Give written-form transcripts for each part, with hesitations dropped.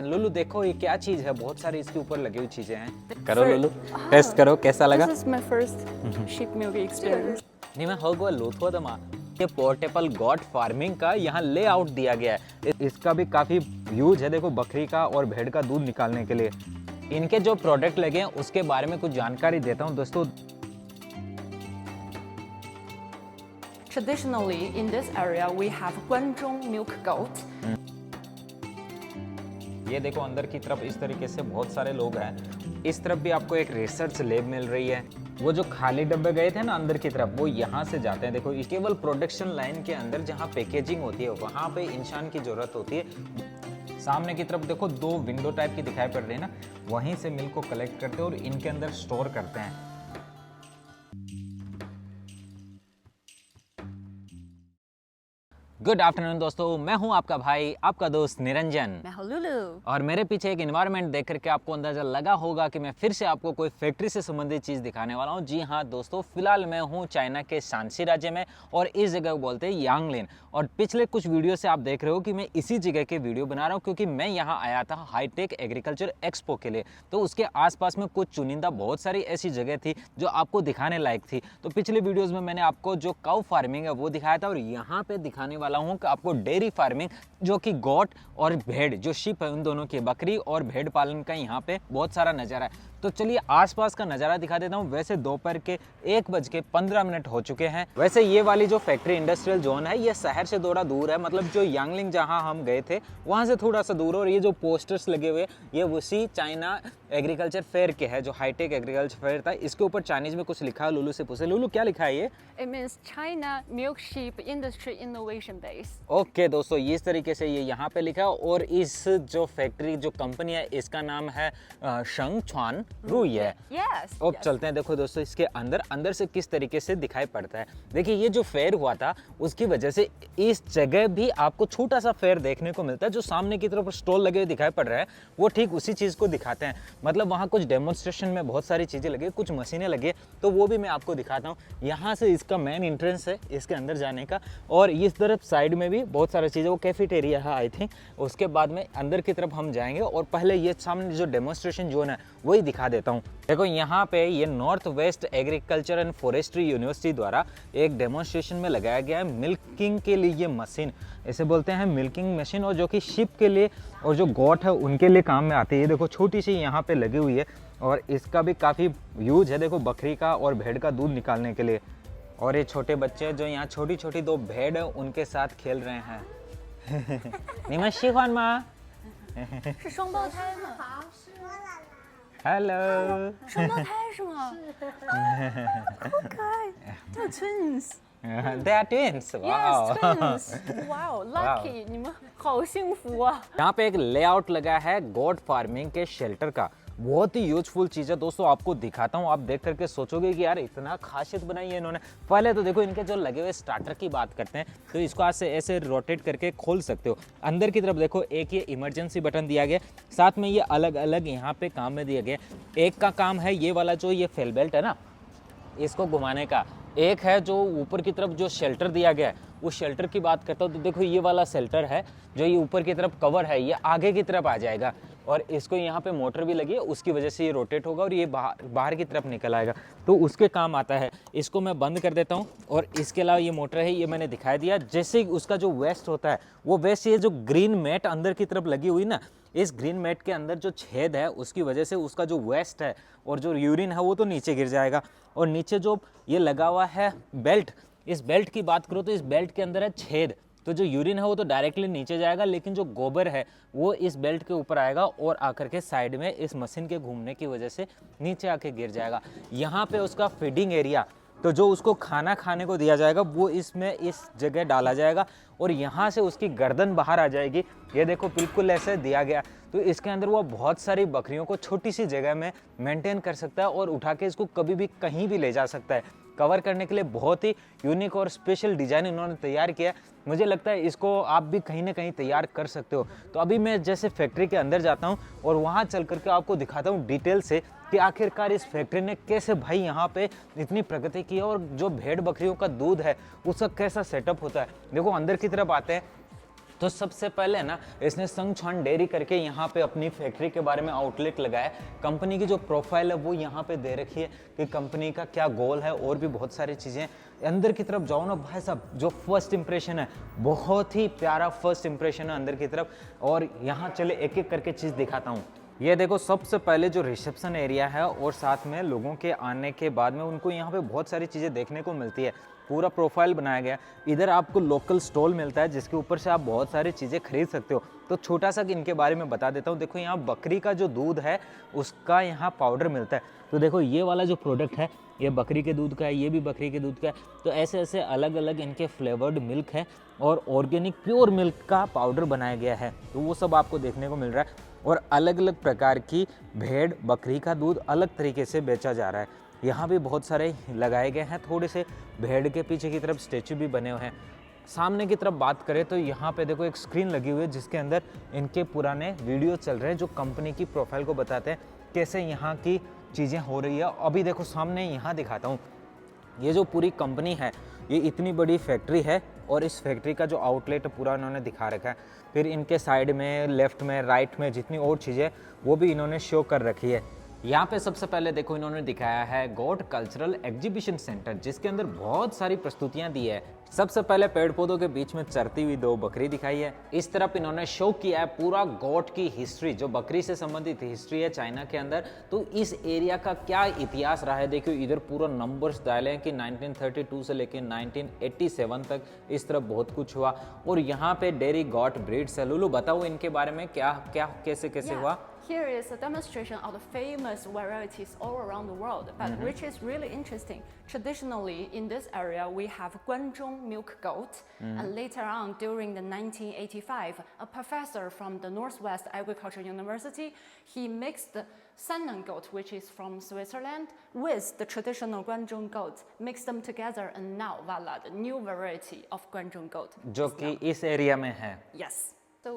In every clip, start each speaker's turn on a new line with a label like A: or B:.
A: लुलु देखो ये क्या चीज है, बहुत सारी इसके ऊपर लगी हुई चीजें हैं। करो लुलु, टेस्ट करो कैसा लगा।
B: This is my first sheep milk experience.
A: नहीं मैं होगा लोथो दमा ये पोर्टेबल गॉट फार्मिंग का यहाँ लेआउट दिया गया है। इसका भी काफी यूज है, देखो बकरी का और भेड़ का दूध निकालने के लिए। इनके जो प्रोडक्ट लगे हैं उसके बारे में कुछ जानकारी देता हूँ दोस्तों।
B: Traditionally, in this area, we have Guanzhong milk goat.
A: ये देखो अंदर की तरफ इस तरीके से बहुत सारे लोग हैं। इस तरफ भी आपको एक रिसर्च लैब मिल रही है। वो जो खाली डब्बे गए थे ना अंदर की तरफ, वो यहाँ से जाते हैं। देखो केवल प्रोडक्शन लाइन के अंदर जहाँ पैकेजिंग होती है वहाँ पे इंसान की जरूरत होती है। सामने की तरफ देखो दो विंडो टाइप की दिखाई पड़ रही है ना, वहीं से मिल्क को कलेक्ट करते हैं और इनके अंदर स्टोर करते हैं। गुड आफ्टरनून दोस्तों, मैं हूं आपका भाई, आपका दोस्त निरंजन।
B: मैं हूं लुलु।
A: और मेरे पीछे एक एनवायरनमेंट देख करके आपको अंदाजा लगा होगा कि मैं फिर से आपको कोई फैक्ट्री से संबंधित चीज दिखाने वाला हूं। जी हां दोस्तों, फिलहाल मैं हूं चाइना के शांसी राज्य में और इस जगह को बोलते हैं यांगलिन। और पिछले कुछ वीडियो से आप देख रहे हो कि मैं इसी जगह के वीडियो बना रहा हूँ, क्योंकि मैं यहाँ आया था हाईटेक एग्रीकल्चर एक्सपो के लिए। तो उसके आसपास में कुछ चुनिंदा बहुत सारी ऐसी जगह थी जो आपको दिखाने लायक थी। तो पिछले वीडियोज में मैंने आपको जो काउ फार्मिंग है वो दिखाया था, और यहाँ पे दिखाने वाला हूँ कि आपको डेयरी फार्मिंग, जो कि गोट और भेड़, जो शिप है उन दोनों की, बकरी और भेड़ पालन का यहाँ पे बहुत सारा नज़ारा है। तो चलिए आसपास का नज़ारा दिखा देता हूँ। वैसे दोपहर के 1:15 हो चुके हैं। वैसे ये वाली जो फैक्ट्री इंडस्ट्रियल जोन है ये शहर से थोड़ा दूर है, मतलब जो यांगलिंग जहाँ हम गए थे वहाँ से थोड़ा सा दूर। और ये जो पोस्टर्स लगे हुए ये उसी चाइना एग्रीकल्चर फेयर के है, जो हाईटेक एग्रीकल्चर फेयर था। इसके ऊपर चाइनीज में कुछ लिखा है। लुलु से पूछे, लुलु क्या लिखा है ये?
B: It means China Milk Sheep Industry Innovation Base.
A: Okay दोस्तों, इस तरीके से ये यहाँ पे लिखा है। और इस जो फैक्ट्री जो कंपनी है इसका नाम है शंगchuan रुई है।
B: Yes.
A: अब चलते हैं, देखो दोस्तों इसके अंदर से किस तरीके से दिखाई पड़ता है। देखिए ये जो फेयर हुआ था उसकी वजह से इस जगह भी आपको छोटा सा फेयर देखने को मिलता है। जो सामने की तरफ स्टॉल लगे हुए दिखाई पड़ रहा है वो ठीक उसी चीज को दिखाते हैं। मतलब वहाँ कुछ डेमोन्स्ट्रेशन में बहुत सारी चीजें लगी, कुछ मशीनें लगी, तो वो भी मैं आपको दिखाता हूँ। यहाँ से इसका मेन एंट्रेंस है इसके अंदर जाने का। और इस तरफ साइड में भी बहुत सारी चीजें, वो कैफेटेरिया है आई थिंक। उसके बाद में अंदर की तरफ हम जाएंगे और पहले ये सामने जो डेमोन्स्ट्रेशन जोन है वही दिखा देता हूँ। देखो यहाँ पे ये north west agriculture and forestry university द्वारा एक डेमोन्स्ट्रेशन में लगाया गया है मिल्किंग के लिए ये मशीन, इसे बोलते हैं मिल्किंग मशीन, और जो कि शिप के लिए और जो गोट है उनके लिए काम में आती है। ये देखो छोटी सी यहाँ पे लगी हुई है और इसका भी काफ़ी यूज है, देखो बकरी का और भेड़ का दूध निकालने के लिए। और ये छोटे बच्चे जो यहाँ छोटी छोटी दो भेड़ है उनके साथ खेल रहे हैं। 你们喜欢吗？
B: 是双胞胎吗？
A: Hello。
B: 双胞胎是吗？好可爱，这是 twins。
A: They are twins. Wow.
B: Yes, twins. Wow, lucky. 你们好幸福啊！
A: यहाँ पे एक लेआउट लगा है गोट फार्मिंग के शेल्टर का, बहुत ही यूजफुल चीज़ है दोस्तों। आपको दिखाता हूँ, आप देख करके सोचोगे कि यार इतना खासियत बनाई है इन्होंने। पहले तो देखो इनके जो लगे हुए स्टार्टर की बात करते हैं, तो इसको आज से ऐसे रोटेट करके खोल सकते हो। अंदर की तरफ देखो एक ये इमरजेंसी बटन दिया गया, साथ में ये अलग अलग यहाँ पे काम में दिया गया। एक का काम है ये वाला जो ये फेल बेल्ट है ना, इसको घुमाने का। एक है जो ऊपर की तरफ जो शेल्टर दिया गया है, वो शेल्टर की बात करता हूँ तो देखो ये वाला शेल्टर है, जो ये ऊपर की तरफ कवर है ये आगे की तरफ आ जाएगा। और इसको यहाँ पे मोटर भी लगी है, उसकी वजह से ये रोटेट होगा और ये बाहर की तरफ निकल आएगा, तो उसके काम आता है। इसको मैं बंद कर देता हूँ। और इसके अलावा ये मोटर है, ये मैंने दिखाई दिया। जैसे उसका जो वेस्ट होता है वो वेस्ट, ये जो ग्रीन मैट अंदर की तरफ लगी हुई ना, इस ग्रीन मैट के अंदर जो छेद है उसकी वजह से उसका जो वेस्ट है और जो यूरिन है वो तो नीचे गिर जाएगा। और नीचे जो ये लगा हुआ है बेल्ट, इस बेल्ट की बात करो तो इस बेल्ट के अंदर है छेद, तो जो यूरिन है वो तो डायरेक्टली नीचे जाएगा, लेकिन जो गोबर है वो इस बेल्ट के ऊपर आएगा और आकर के साइड में इस मशीन के घूमने की वजह से नीचे आके गिर जाएगा। यहाँ पे उसका फीडिंग एरिया, तो जो उसको खाना खाने को दिया जाएगा वो इसमें इस जगह डाला जाएगा और यहाँ से उसकी गर्दन बाहर आ जाएगी। ये देखो बिल्कुल ऐसे दिया गया, तो इसके अंदर वो बहुत सारी बकरियों को छोटी सी जगह में मेंटेन कर सकता है और उठा के इसको कभी भी कहीं भी ले जा सकता है। कवर करने के लिए बहुत ही यूनिक और स्पेशल डिज़ाइन इन्होंने तैयार किया है। मुझे लगता है इसको आप भी कहीं ना कहीं तैयार कर सकते हो। तो अभी मैं जैसे फैक्ट्री के अंदर जाता हूँ और वहाँ चल करके आपको दिखाता हूँ डिटेल से कि आखिरकार इस फैक्ट्री ने कैसे भाई यहाँ पे इतनी प्रगति की है और जो भेड़ बकरियों का दूध है उसका कैसा सेटअप होता है। देखो अंदर की तरफ आते हैं तो सबसे पहले ना इसने संगछान डेयरी करके यहाँ पे अपनी फैक्ट्री के बारे में आउटलेट लगाया। कंपनी की जो प्रोफाइल है वो यहाँ पे दे रखी है कि कंपनी का क्या गोल है और भी बहुत सारी चीज़ें। अंदर की तरफ जाओ ना भाई साहब, जो फर्स्ट इंप्रेशन है बहुत ही प्यारा फर्स्ट इंप्रेशन है अंदर की तरफ। और यहाँ चले एक एक करके चीज़ दिखाता हूँ। ये देखो सबसे पहले जो रिसेप्शन एरिया है और साथ में लोगों के आने के बाद में उनको यहाँ पे बहुत सारी चीज़ें देखने को मिलती है। पूरा प्रोफाइल बनाया गया। इधर आपको लोकल स्टॉल मिलता है जिसके ऊपर से आप बहुत सारी चीज़ें खरीद सकते हो। तो छोटा सा इनके बारे में बता देता हूँ। देखो यहाँ बकरी का जो दूध है उसका यहाँ पाउडर मिलता है। तो देखो ये वाला जो प्रोडक्ट है ये बकरी के दूध का है, ये भी बकरी के दूध का है। तो ऐसे ऐसे अलग अलग इनके फ्लेवर्ड मिल्क है और ऑर्गेनिक प्योर मिल्क का पाउडर बनाया गया है। तो वो सब आपको देखने को मिल रहा है। और अलग अलग प्रकार की भेड़ बकरी का दूध अलग तरीके से बेचा जा रहा है। यहाँ भी बहुत सारे लगाए गए हैं। थोड़े से भेड़ के पीछे की तरफ स्टैचू भी बने हुए हैं। सामने की तरफ बात करें तो यहाँ पे देखो एक स्क्रीन लगी हुई है जिसके अंदर इनके पुराने वीडियो चल रहे हैं जो कंपनी की प्रोफाइल को बताते हैं कैसे यहाँ की चीज़ें हो रही है। अभी देखो सामने यहाँ दिखाता हूँ, ये जो पूरी कंपनी है ये इतनी बड़ी फैक्ट्री है और इस फैक्ट्री का जो आउटलेट पूरा इन्होंने दिखा रखा है। फिर इनके साइड में, लेफ्ट में, राइट में जितनी और चीज़ें वो भी इन्होंने शो कर रखी है। यहाँ पे सबसे पहले देखो इन्होंने दिखाया है गॉड कल्चरल एग्जीबिशन सेंटर जिसके अंदर बहुत सारी प्रस्तुतियां दी है। सबसे पहले पेड़ पौधों के बीच में चरती हुई 2 बकरी दिखाई है। इस तरफ इन्होंने शो किया है पूरा गॉड की हिस्ट्री, जो बकरी से संबंधित हिस्ट्री है चाइना के अंदर। तो इस एरिया का क्या इतिहास रहा है देखियो, इधर पूरा नंबर्स डाले हैं कि 1932 से लेकर 1987 तक इस तरफ बहुत कुछ हुआ। और यहाँ पे डेयरी गॉट ब्रीड्स है। लुलू बताओ इनके बारे में क्या क्या कैसे कैसे हुआ।
B: Here is a demonstration of the famous varieties all around the world, but which is really interesting. Traditionally, in this area, we have Guanzhong milk goat, and later on, during the 1985, a professor from the Northwest Agriculture University, he mixed the Sannan goat, which is from Switzerland, with the traditional Guanzhong goat, mixed them together, and now voila, the new variety of Guanzhong goat.
A: जो कि इस area में है।
B: Yes. So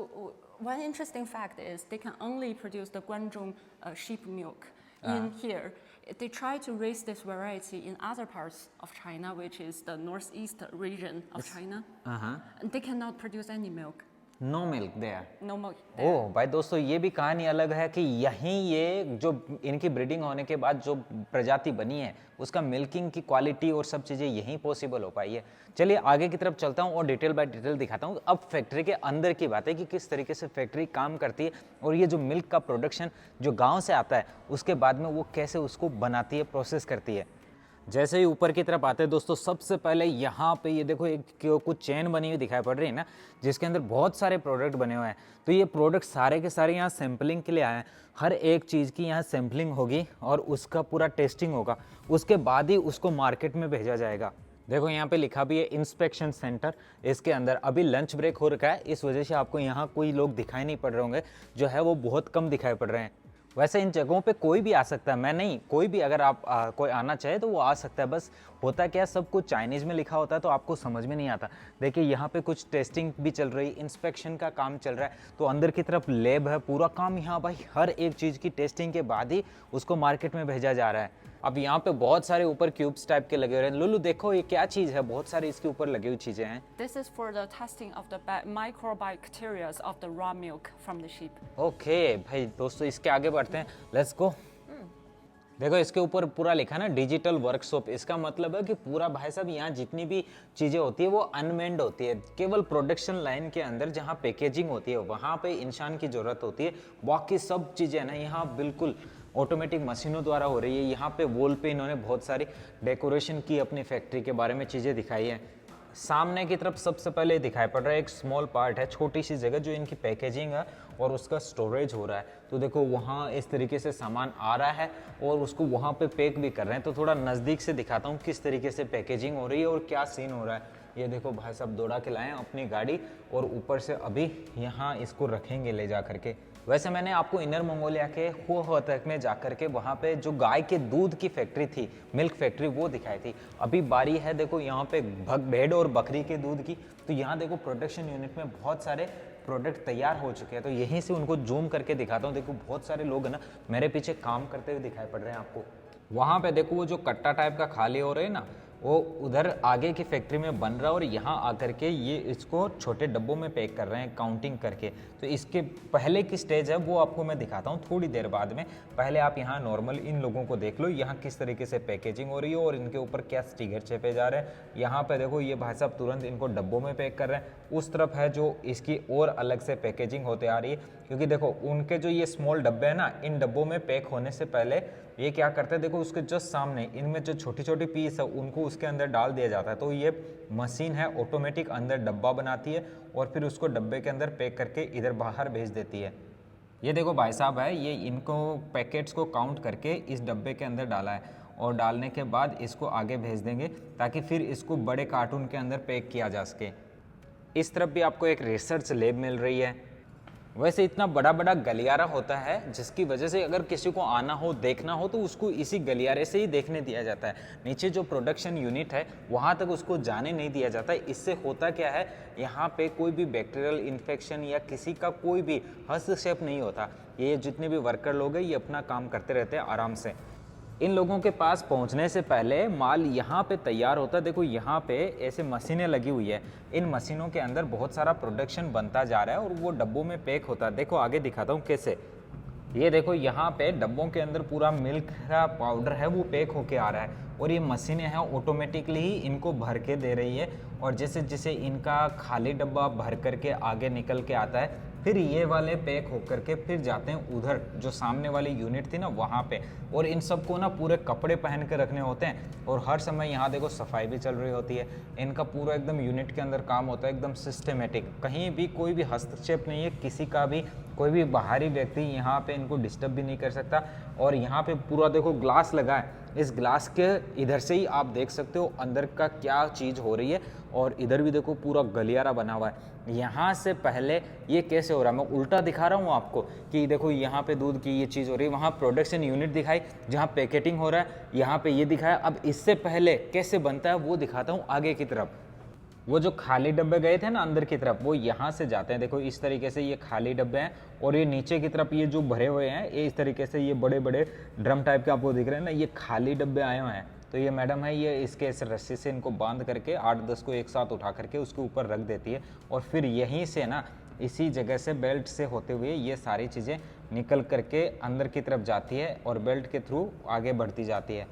B: one interesting fact is they can only produce the Guanzhong sheep milk in here. They try to raise this variety in other parts of China, which is the northeast region of China. And they cannot produce any milk.
A: No milk there.
B: No milk.
A: Oh भाई दोस्तों, ये भी कहानी अलग है कि यहीं ये जो इनकी ब्रीडिंग होने के बाद जो प्रजाति बनी है उसका मिल्किंग की क्वालिटी और सब चीज़ें यहीं पॉसिबल हो पाई है। चलिए आगे की तरफ चलता हूँ और डिटेल बाय डिटेल दिखाता हूँ। अब फैक्ट्री के अंदर की बात है कि किस तरीके से फैक्ट्री काम करती है और ये जो मिल्क का प्रोडक्शन जो गाँव से आता है उसके बाद में वो कैसे उसको बनाती है, प्रोसेस करती है। जैसे ही ऊपर की तरफ आते हैं दोस्तों, सबसे पहले यहाँ पे ये देखो एक कुछ चेन बनी हुई दिखाई पड़ रही है ना, जिसके अंदर बहुत सारे प्रोडक्ट बने हुए हैं। तो ये प्रोडक्ट सारे के सारे यहाँ सैम्पलिंग के लिए आए हैं। हर एक चीज़ की यहाँ सैम्पलिंग होगी और उसका पूरा टेस्टिंग होगा, उसके बाद ही उसको मार्केट में भेजा जाएगा। देखो यहाँ पे लिखा भी है इंस्पेक्शन सेंटर। इसके अंदर अभी लंच ब्रेक हो रखा है, इस वजह से आपको यहाँ कोई लोग दिखाई नहीं पड़ रहे होंगे, जो है वो बहुत कम दिखाई पड़ रहे हैं। वैसे इन जगहों पे कोई भी आ सकता है, मैं नहीं, कोई भी अगर आप कोई आना चाहे तो वो आ सकता है। बस होता क्या, सब कुछ चाइनीज़ में लिखा होता है तो आपको समझ में नहीं आता। देखिए यहाँ पे कुछ टेस्टिंग भी चल रही, इंस्पेक्शन का काम चल रहा है। तो अंदर की तरफ लैब है, पूरा काम यहाँ भाई हर एक चीज़ की टेस्टिंग के बाद ही उसको मार्केट में भेजा जा रहा है। अब यहाँ पे बहुत सारे ऊपर क्यूब्स टाइप के लगे हुए हैं। लुलू देखो ये क्या चीज़ है, बहुत सारी इसके ऊपर लगी हुई चीज़ें हैं।
B: This is for the testing of the microbacteria of the raw milk from the sheep.
A: Okay भाई दोस्तों, इसके आगे बढ़ते हैं, लेट्स गो। देखो इसके ऊपर पूरा लिखा है ना डिजिटल वर्कशॉप। इसका मतलब है कि पूरा भाई साहब यहाँ जितनी भी चीज़ें होती है वो अनमेंड होती है। केवल प्रोडक्शन लाइन के अंदर जहाँ पैकेजिंग होती है वहाँ पे इंसान की ज़रूरत होती है। बाकी सब चीज़ें ना यहाँ बिल्कुल ऑटोमेटिक मशीनों द्वारा हो रही है। यहाँ पे वॉल पे इन्होंने बहुत सारी डेकोरेशन की, अपनी फैक्ट्री के बारे में चीज़ें दिखाई है। सामने की तरफ सबसे पहले दिखाई पड़ रहा है एक स्मॉल पार्ट है, छोटी सी जगह जो इनकी पैकेजिंग है और उसका स्टोरेज हो रहा है। तो देखो वहाँ इस तरीके से सामान आ रहा है और उसको वहाँ पे पैक भी कर रहे हैं। तो थोड़ा नज़दीक से दिखाता हूँ किस तरीके से पैकेजिंग हो रही है और क्या सीन हो रहा है। ये देखो भाई साहब दौड़ा के लाए हैं अपनी गाड़ी और ऊपर से अभी यहाँ इसको रखेंगे ले जा करके। वैसे मैंने आपको इनर मंगोलिया के हो तक में जाकर के वहाँ पे जो गाय के दूध की फैक्ट्री थी, मिल्क फैक्ट्री, वो दिखाई थी। अभी बारी है देखो यहाँ पे भेड़ और बकरी के दूध की। तो यहाँ देखो प्रोडक्शन यूनिट में बहुत सारे प्रोडक्ट तैयार हो चुके हैं। तो यहीं से उनको जूम करके दिखाता हूँ। देखो बहुत सारे लोग है ना मेरे पीछे काम करते हुए दिखाई पड़ रहे हैं आपको। वहाँ पे देखो वो जो कट्टा टाइप का खाली हो रहे हैं ना, वो उधर आगे की फैक्ट्री में बन रहा है और यहाँ आकर के ये इसको छोटे डब्बों में पैक कर रहे हैं काउंटिंग करके। तो इसके पहले की स्टेज है वो आपको मैं दिखाता हूँ थोड़ी देर बाद में। पहले आप यहाँ नॉर्मल इन लोगों को देख लो, यहाँ किस तरीके से पैकेजिंग हो रही है और इनके ऊपर क्या स्टिकर छेपे जा रहे हैं। यहाँ पे देखो ये भाई साहब तुरंत इनको डब्बों में पैक कर रहे हैं। उस तरफ है जो इसकी और अलग से पैकेजिंग होते आ रही है, क्योंकि देखो उनके जो ये स्मॉल डब्बे हैं ना, इन डब्बों में पैक होने से पहले ये क्या करते हैं, देखो उसके जस्ट सामने इनमें जो छोटी छोटी पीस है उनको उसके अंदर डाल दिया जाता है। तो ये मशीन है ऑटोमेटिक अंदर डब्बा बनाती है और फिर उसको डब्बे के अंदर पैक करके इधर बाहर भेज देती है। ये देखो भाई साहब है, ये इनको पैकेट्स को काउंट करके इस डब्बे के अंदर डाला है और डालने के बाद इसको आगे भेज देंगे ताकि फिर इसको बड़े कार्टून के अंदर पैक किया जा सके। इस तरफ भी आपको एक रिसर्च लैब मिल रही है। वैसे इतना बड़ा बड़ा गलियारा होता है जिसकी वजह से अगर किसी को आना हो देखना हो तो उसको इसी गलियारे से ही देखने दिया जाता है। नीचे जो प्रोडक्शन यूनिट है वहाँ तक उसको जाने नहीं दिया जाता है। इससे होता क्या है, यहाँ पे कोई भी बैक्टीरियल इन्फेक्शन या किसी का कोई भी हस्तक्षेप नहीं होता। ये जितने भी वर्कर लोग हैं ये अपना काम करते रहते हैं आराम से। इन लोगों के पास पहुंचने से पहले माल यहाँ पे तैयार होता है। देखो यहाँ पे ऐसे मशीनें लगी हुई है, इन मशीनों के अंदर बहुत सारा प्रोडक्शन बनता जा रहा है और वो डब्बों में पैक होता है। देखो आगे दिखाता हूँ कैसे। ये देखो यहाँ पे डब्बों के अंदर पूरा मिल्क का पाउडर है वो पैक होके आ रहा है और ये मशीनें हैं ऑटोमेटिकली ही इनको भर के दे रही है। और जैसे जैसे इनका खाली डब्बा भर करके आगे निकल के आता है फिर ये वाले पैक होकर के फिर जाते हैं उधर जो सामने वाली यूनिट थी ना वहाँ पे। और इन सबको ना पूरे कपड़े पहन के रखने होते हैं और हर समय यहाँ देखो सफाई भी चल रही होती है। इनका पूरा एकदम यूनिट के अंदर काम होता है एकदम सिस्टमेटिक, कहीं भी कोई भी हस्तक्षेप नहीं है किसी का भी। कोई भी बाहरी व्यक्ति यहाँ पे इनको डिस्टर्ब भी नहीं कर सकता। और यहाँ पे पूरा देखो ग्लास लगा है, इस ग्लास के इधर से ही आप देख सकते हो अंदर का क्या चीज़ हो रही है। और इधर भी देखो पूरा गलियारा बना हुआ है। यहाँ से पहले ये कैसे हो रहा है मैं उल्टा दिखा रहा हूँ आपको कि देखो यहाँ पे दूध की ये चीज़ हो रही है, वहाँ प्रोडक्शन यूनिट दिखाई जहाँ पैकेटिंग हो रहा है, यहाँ पे ये दिखाया। अब इससे पहले कैसे बनता है वो दिखाता हूँ आगे की तरफ। वो जो खाली डब्बे गए थे ना अंदर की तरफ वो यहाँ से जाते हैं। देखो इस तरीके से ये खाली डब्बे हैं और ये नीचे की तरफ ये जो भरे हुए हैं ये इस तरीके से ये बड़े बड़े ड्रम टाइप के आपको दिख रहे हैं ना, ये खाली डब्बे आए हुए हैं। तो ये मैडम है ये इसके इस रस्सी से इनको बांध करके 8-10 को एक साथ उठा करके उसके ऊपर रख देती है और फिर यहीं से ना इसी जगह से बेल्ट से होते हुए ये सारी चीज़ें निकल करके अंदर की तरफ जाती है और बेल्ट के थ्रू आगे बढ़ती जाती है।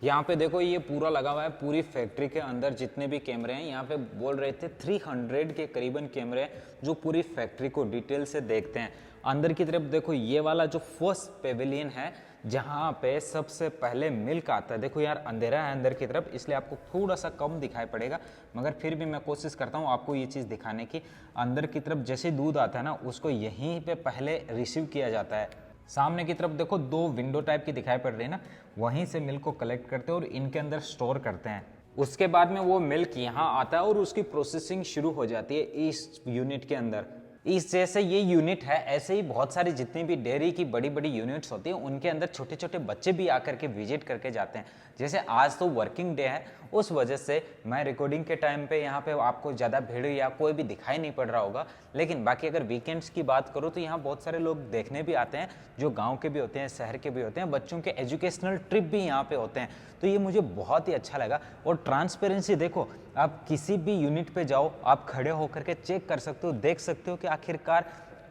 A: यहाँ पे देखो ये पूरा लगा हुआ है, पूरी फैक्ट्री के अंदर जितने भी कैमरे हैं यहाँ पे बोल रहे थे 300 के करीबन कैमरे हैं जो पूरी फैक्ट्री को डिटेल से देखते हैं। अंदर की तरफ देखो ये वाला जो फर्स्ट पेविलियन है जहाँ पे सबसे पहले मिल्क आता है। देखो यार अंधेरा है अंदर की तरफ इसलिए आपको थोड़ा सा कम दिखाई पड़ेगा, मगर फिर भी मैं कोशिश करता हूँ आपको ये चीज़ दिखाने की। अंदर की तरफ जैसे दूध आता है ना उसको यहीं पे पहले रिसीव किया जाता है। सामने की तरफ देखो 2 विंडो टाइप की दिखाई पड़ रही है ना, वहीं से मिल्क को कलेक्ट करते हैं और इनके अंदर स्टोर करते हैं। उसके बाद में वो मिल्क यहाँ आता है और उसकी प्रोसेसिंग शुरू हो जाती है इस यूनिट के अंदर। इस जैसे ये यूनिट है ऐसे ही बहुत सारी जितनी भी डेयरी की बड़ी बड़ी यूनिट्स होती हैं उनके अंदर छोटे छोटे बच्चे भी आकर के विजिट करके जाते हैं। जैसे आज तो वर्किंग डे है उस वजह से मैं रिकॉर्डिंग के टाइम पे यहाँ पे आपको ज़्यादा भीड़ या कोई भी दिखाई नहीं पड़ रहा होगा, लेकिन बाकी अगर वीकेंड्स की बात करूँ तो यहाँ बहुत सारे लोग देखने भी आते हैं जो गाँव के भी होते हैं शहर के भी होते हैं। बच्चों के एजुकेशनल ट्रिप भी यहाँ पे होते हैं, तो ये मुझे बहुत ही अच्छा लगा। और ट्रांसपेरेंसी देखो, आप किसी भी यूनिट पे जाओ आप खड़े होकर के चेक कर सकते हो, देख सकते हो कि आखिरकार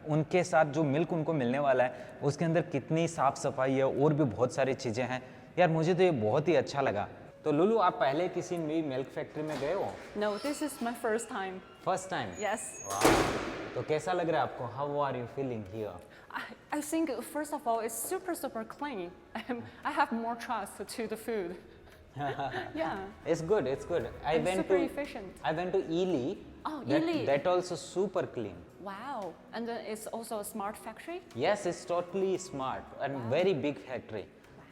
A: उनके साथ जो मिल्क उनको मिलने वाला है उसके अंदर कितनी साफ़ सफाई है और भी बहुत सारी चीज़ें हैं। यार मुझे तो ये बहुत ही अच्छा लगा। तो लुलु आप पहले किसी भी मिल्क फैक्ट्री में गए हो?
B: No, this is my first time.
A: First time?
B: Yes.
A: तो कैसा लग रहा है आपको? How are you feeling here?
B: I think first of all it's super clean. I have more trust to the food. Yeah.
A: It's good. It's good.
B: And super efficient.
A: I went to Ely.
B: Oh, Ely.
A: That also super clean.
B: Wow. And then it's also a smart factory?
A: Yes, it's totally smart and very big factory.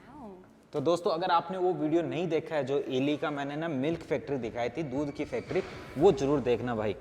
B: Wow.
A: तो दोस्तों अगर आपने वो video नहीं देखा है जो Eli का मैंने ना मिल्क फैक्ट्री दिखाई थी, दूध की फैक्ट्री, वो जरूर देखना भाई।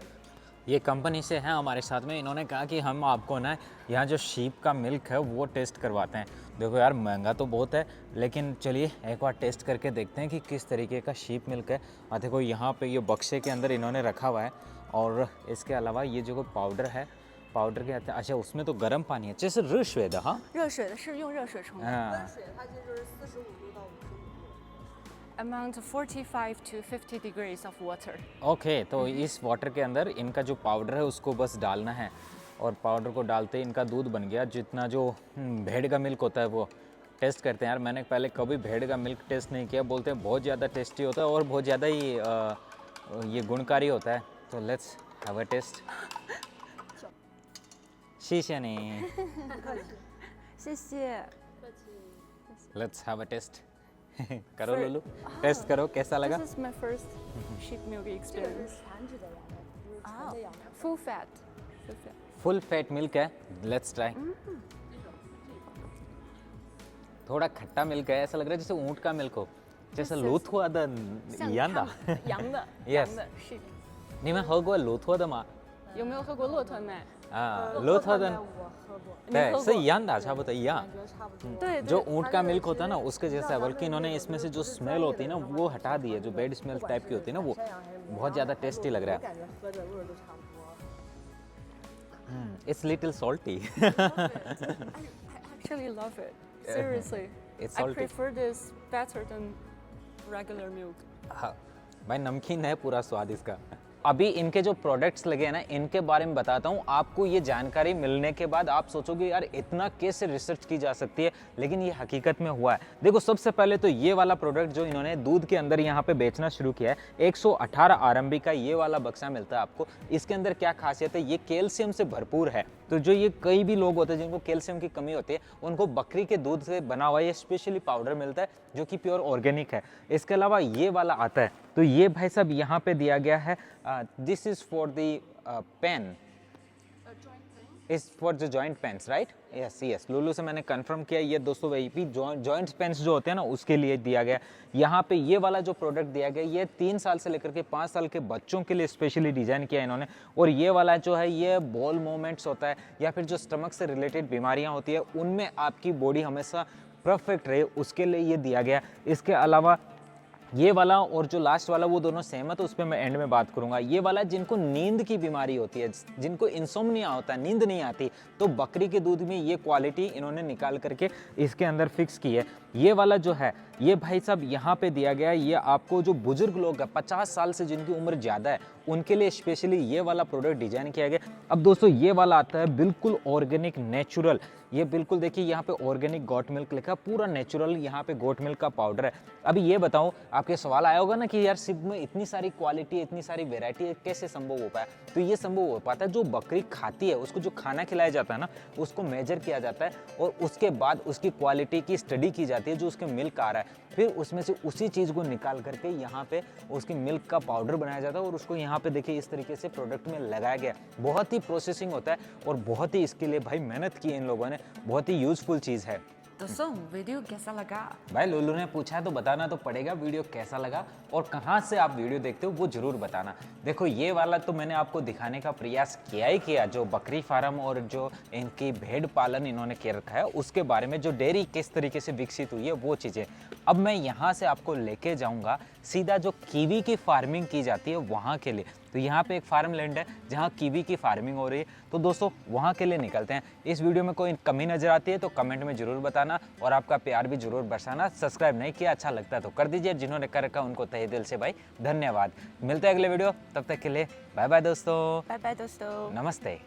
A: ये कंपनी से हैं हमारे साथ में, इन्होंने कहा कि हम आपको ना यहाँ जो शीप का मिल्क है वो टेस्ट करवाते हैं। देखो यार महंगा तो बहुत है लेकिन चलिए एक बार टेस्ट करके देखते हैं कि किस तरीके का शीप मिल्क है। और देखो यहाँ पे ये बक्से के अंदर इन्होंने रखा हुआ है और इसके अलावा ये जो पाउडर है, पाउडर के अच्छा उसमें तो गर्म पानी है, जैसे 热水的哈，
B: 热水的是用热水冲的。
A: हाँ।
C: 水它就是45度到55度。
B: Amount 45 to 50 degrees of water.
A: Okay तो इस वाटर के अंदर इनका जो पाउडर है उसको बस डालना है और पाउडर को डालते ही इनका दूध बन गया। जितना जो भेड़ का मिल्क होता है वो टेस्ट करते हैं यार। मैंने पहले कभी भेड़ का मिल्क टेस्ट नहीं किया, बोलते हैं बहुत ज़्यादा टेस्टी होता है और बहुत ज़्यादा ही ये गुणकारी होता है। तो लेट्स हैव अ टेस्ट। शीशे नहीं,
B: 谢谢。
A: लेट्स हैव अ टेस्ट। करो लोलू, टेस्ट करो कैसा लगा।
B: This is my first sheep milk experience. Full fat. Full fat.
A: Full fat milk है, लेट्स ट्राई। थोड़ा खट्टा मिल्क है, ऐसा लग रहा है जैसे ऊंट का मिल्क हो, जैसे लोथ हुआ द
B: 像
A: यांदा
B: 羊的
A: Yes.
B: 羊的 sheep。
A: 你们喝过骆驼的吗？
B: 有没有喝过骆驼奶？
A: 啊，骆驼的对是一样的，差不多一样。
B: 对，
A: जो ऊंट का मिल्क होता है ना उसके जैसा है, बल्कि इन्होंने इसमें से जो स्मेल होती है ना वो हटा दी है, जो बैड स्मेल टाइप की होती है ना वो बहुत ज़्यादा टेस्टी लग रहा है। It's little salty.
B: I actually love it. Seriously.
A: It's
B: I
A: salty.
B: prefer this better than regular milk.
A: हाँ भाई नमकीन है पूरा स्वाद इसका। अभी इनके जो प्रोडक्ट्स लगे हैं ना इनके बारे में बताता हूँ आपको। ये जानकारी मिलने के बाद आप सोचोगे यार इतना कैसे रिसर्च की जा सकती है, लेकिन ये हकीकत में हुआ है। देखो सबसे पहले तो ये वाला प्रोडक्ट जो इन्होंने दूध के अंदर यहाँ पे बेचना शुरू किया है, 118 आरएमबी का ये वाला बक्सा मिलता है आपको। इसके अंदर क्या खासियत है, ये कैल्शियम से भरपूर है। तो जो ये कई भी लोग होते हैं जिनको कैल्शियम की कमी होती है उनको बकरी के दूध से बना हुआ ये स्पेशली पाउडर मिलता है जो कि प्योर ऑर्गेनिक है। इसके अलावा ये वाला आता है, तो ये भाई साहब यहाँ पे दिया गया है, this is for the pain, is for the joint pains, right? Yes yes, Lulu से मैंने कंफर्म किया। ये दोस्तों वही भी जॉइंट पेन्स जो होते हैं ना उसके लिए दिया गया। यहाँ पे ये वाला जो प्रोडक्ट दिया गया ये 3 साल से लेकर के 5 साल के बच्चों के लिए स्पेशली डिजाइन किया इन्होंने। और ये वाला जो है ये बॉल मूवमेंट्स होता है या फिर जो स्टमक से रिलेटेड बीमारियाँ होती है उनमें आपकी बॉडी हमेशा परफेक्ट रहे उसके लिए ये दिया गया। इसके अलावा ये वाला और जो लास्ट वाला वो दोनों सेम है, तो उस पर मैं एंड में बात करूंगा। ये वाला जिनको नींद की बीमारी होती है, जिनको इंसोम्निया होता है, नींद नहीं आती, तो बकरी के दूध में ये क्वालिटी इन्होंने निकाल करके इसके अंदर फिक्स की है। ये वाला जो है ये भाई साहब यहाँ पे दिया गया है, ये आपको जो बुजुर्ग लोग हैं 50 साल से जिनकी उम्र ज़्यादा है उनके लिए स्पेशली ये वाला प्रोडक्ट डिजाइन किया गया। अब दोस्तों ये वाला आता है बिल्कुल ऑर्गेनिक नेचुरल, ये बिल्कुल देखिए यहाँ पे ऑर्गेनिक गोट मिल्क लिखा है, पूरा नेचुरल यहाँ पे गोट मिल्क का पाउडर है। अभी ये बताऊं, आपके सवाल आया होगा ना कि यार सिर्फ में इतनी सारी क्वालिटी इतनी सारी वेराइटी है कैसे संभव हो पाया? तो ये संभव हो पाता है जो बकरी खाती है उसको जो खाना खिलाया जाता है ना उसको मेजर किया जाता है और उसके बाद उसकी क्वालिटी की स्टडी की जाती है जो उसके मिल्क आ रहा है, फिर उसमें से उसी चीज़ को निकाल करके यहाँ पे उसकी मिल्क का पाउडर बनाया जाता है और उसको यहाँ पे देखिए इस तरीके से प्रोडक्ट में लगाया गया। बहुत ही प्रोसेसिंग होता है और बहुत ही इसके लिए भाई मेहनत की इन लोगों ने, बहुत ही यूजफुल चीज़ है।
B: दोस्तों वीडियो कैसा लगा?
A: भाई लुलू ने पूछा है तो बताना तो पड़ेगा वीडियो कैसा लगा और कहाँ से आप वीडियो देखते हो वो जरूर बताना। देखो ये वाला तो मैंने आपको दिखाने का प्रयास किया ही किया, जो बकरी फार्म और जो इनकी भेड़ पालन इन्होंने कर रखा है उसके बारे में, जो डेयरी किस तरीके से विकसित हुई है वो चीज़ें। अब मैं यहाँ से आपको लेके जाऊँगा सीधा जो कीवी की फार्मिंग की जाती है वहाँ के लिए। तो यहाँ पे एक फार्म लैंड है जहाँ कीवी की फार्मिंग हो रही है, तो दोस्तों वहाँ के लिए निकलते हैं। इस वीडियो में कोई कमी नजर आती है तो कमेंट में जरूर बताना और आपका प्यार भी जरूर बरसाना। सब्सक्राइब नहीं किया, अच्छा लगता है तो कर दीजिए, जिन्होंने कर रखा उनको तहे दिल से भाई धन्यवाद। मिलते हैं अगले वीडियो, तब तक के लिए बाय बाय दोस्तों,
B: बाय बाय दोस्तों।
A: नमस्ते।